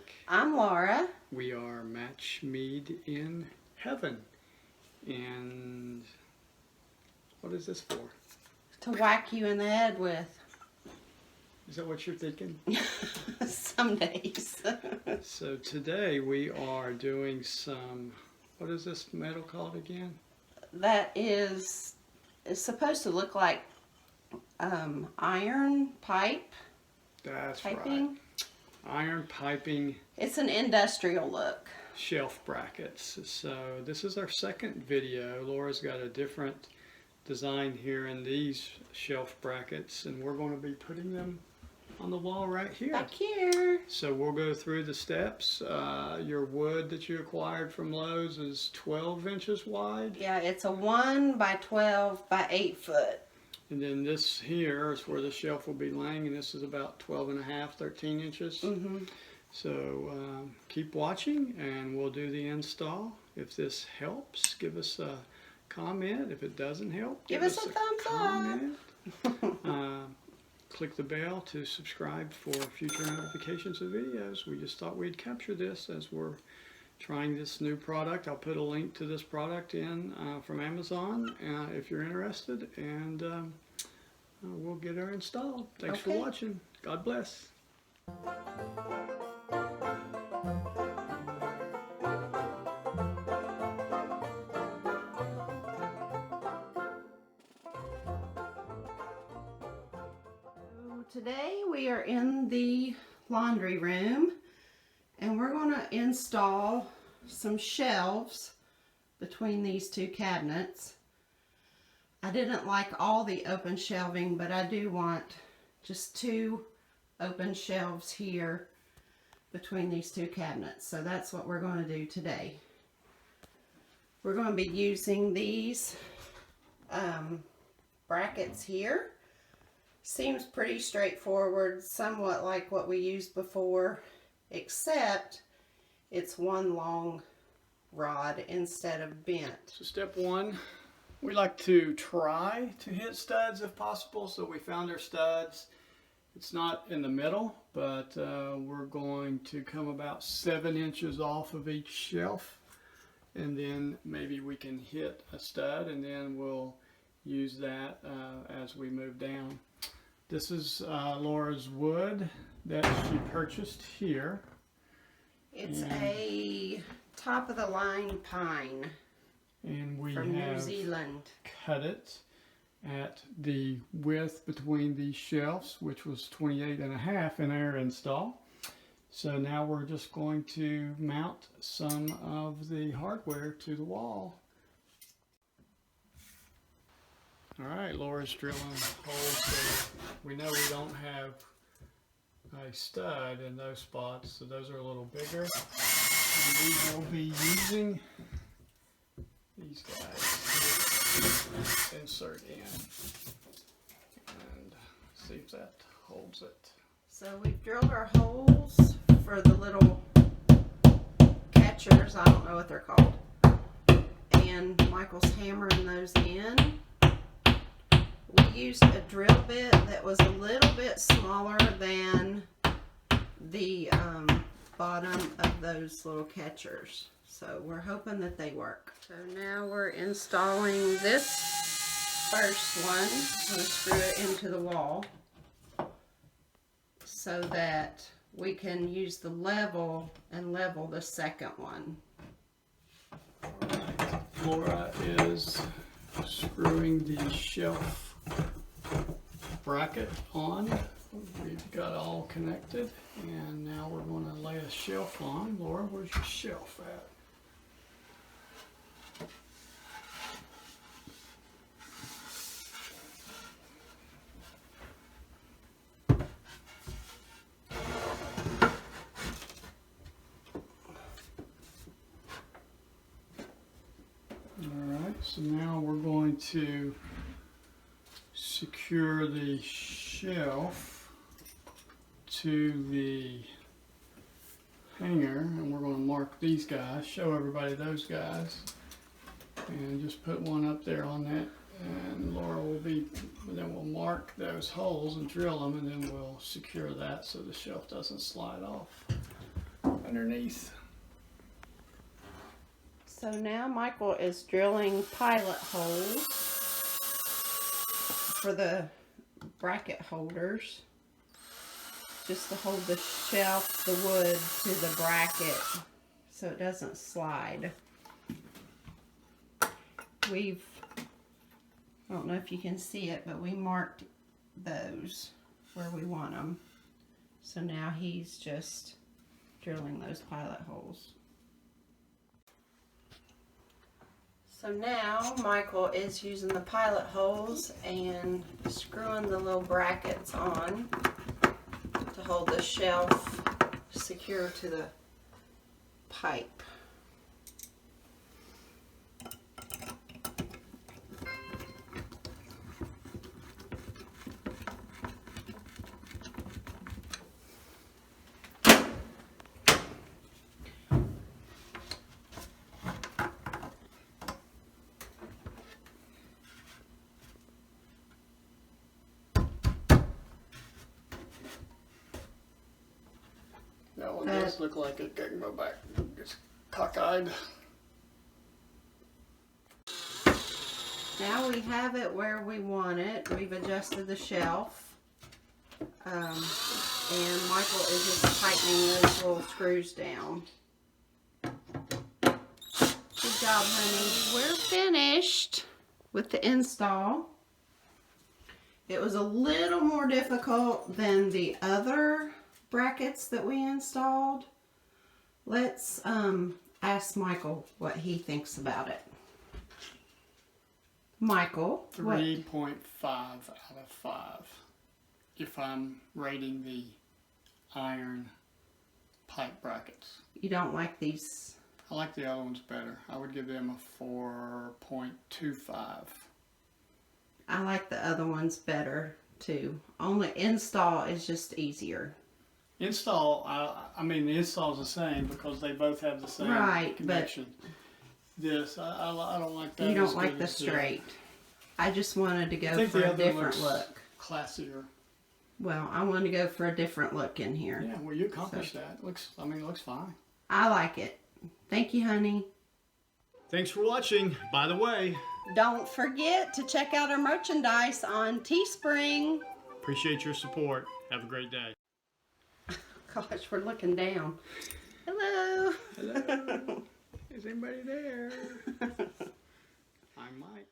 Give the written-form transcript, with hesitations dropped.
Mike. I'm Laura. We are Match Mead in Heaven. And what is this for? To whack you in the head with. Is that what you're thinking? Some days. So today we are doing some, what is this metal called again? That is, it's supposed to look like iron pipe. That's piping. Right. Iron piping. It's an industrial look. Shelf brackets. So this is our second video. Laura's got a different design here in these shelf brackets, and we're going to be putting them on the wall right here. Back here. So we'll go through the steps. Your wood that you acquired from Lowe's is 12 inches wide. Yeah, it's a 1 by 12 by 8 foot. And then this here is where the shelf will be laying, and this is about 12 and a half, 13 inches. Mm-hmm. So keep watching, and we'll do the install. If this helps, give us a comment. If it doesn't help, give us a thumbs up. Click the bell to subscribe for future notifications of videos. We just thought we'd capture this as we're trying this new product. I'll put a link to this product in from Amazon if you're interested, and we'll get her installed. Thanks for watching. God bless. Today we are in the laundry room, and we're going to install some shelves between these two cabinets. I didn't like all the open shelving, but I do want just 2 open shelves here between these two cabinets. So that's what we're going to do today. We're going to be using these brackets here. Seems pretty straightforward, somewhat like what we used before, except it's one long rod instead of bent. So step 1, we like to try to hit studs if possible. So we found our studs. It's not in the middle, but we're going to come about 7 inches off of each shelf, and then maybe we can hit a stud, and then we'll use that as we move down. This is Laura's wood that she purchased here. It's a top of the line pine, and we from have New Zealand. Cut it at the width between these shelves, which was 28.5 in our install. So now we're just going to mount some of the hardware to the wall. All right, Laura's drilling holes, so we know we don't have a stud in those spots, so those are a little bigger. And we will be using these guys to insert in and see if that holds it. So we've drilled our holes for the little catchers, I don't know what they're called, and Michael's hammering those in. We used a drill bit that was a little bit smaller than the bottom of those little catchers. So we're hoping that they work. So now we're installing this first one. I'm going to screw it into the wall so that we can use the level and level the second one. Alright, Laura is screwing the shelf bracket on. We've got all connected, and now we're going to lay a shelf on. Laura, where's your shelf at? Alright, so now we're going to secure the shelf to the hanger, and we're going to mark these guys, show everybody those guys, and just put one up there on that, and Laura will be, then we'll mark those holes and drill them, and then we'll secure that so the shelf doesn't slide off. underneath. So now Michael is drilling pilot holes for the bracket holders, just to hold the shelf, the wood, to the bracket so it doesn't slide. I don't know if you can see it, but we marked those where we want them. So now he's just drilling those pilot holes. So now Michael is using the pilot holes and screwing the little brackets on to hold the shelf secure to the pipe. That one does look like it can go back. It's cockeyed. Now we have it where we want it. We've adjusted the shelf. And Michael is just tightening those little screws down. Good job, honey. We're finished with the install. It was a little more difficult than the other brackets that we installed. Let's ask Michael what he thinks about it. Michael, 3.5 out of 5 if I'm rating the iron pipe brackets. You don't like these? I like the other ones better. I would give them a 4.25. I like the other ones better too. Only install is just easier. Install, I mean the install is the same because they both have the same connection. This, I don't like that. You don't like the straight. I just wanted to go for a different look. Classier. Well, I wanted to go for a different look in here. Yeah, well you accomplished that. It looks fine. I like it. Thank you, honey. Thanks for watching. By the way, don't forget to check out our merchandise on Teespring. Appreciate your support. Have a great day. Gosh, we're looking down. Hello. Hello. Is anybody there? I'm Mike.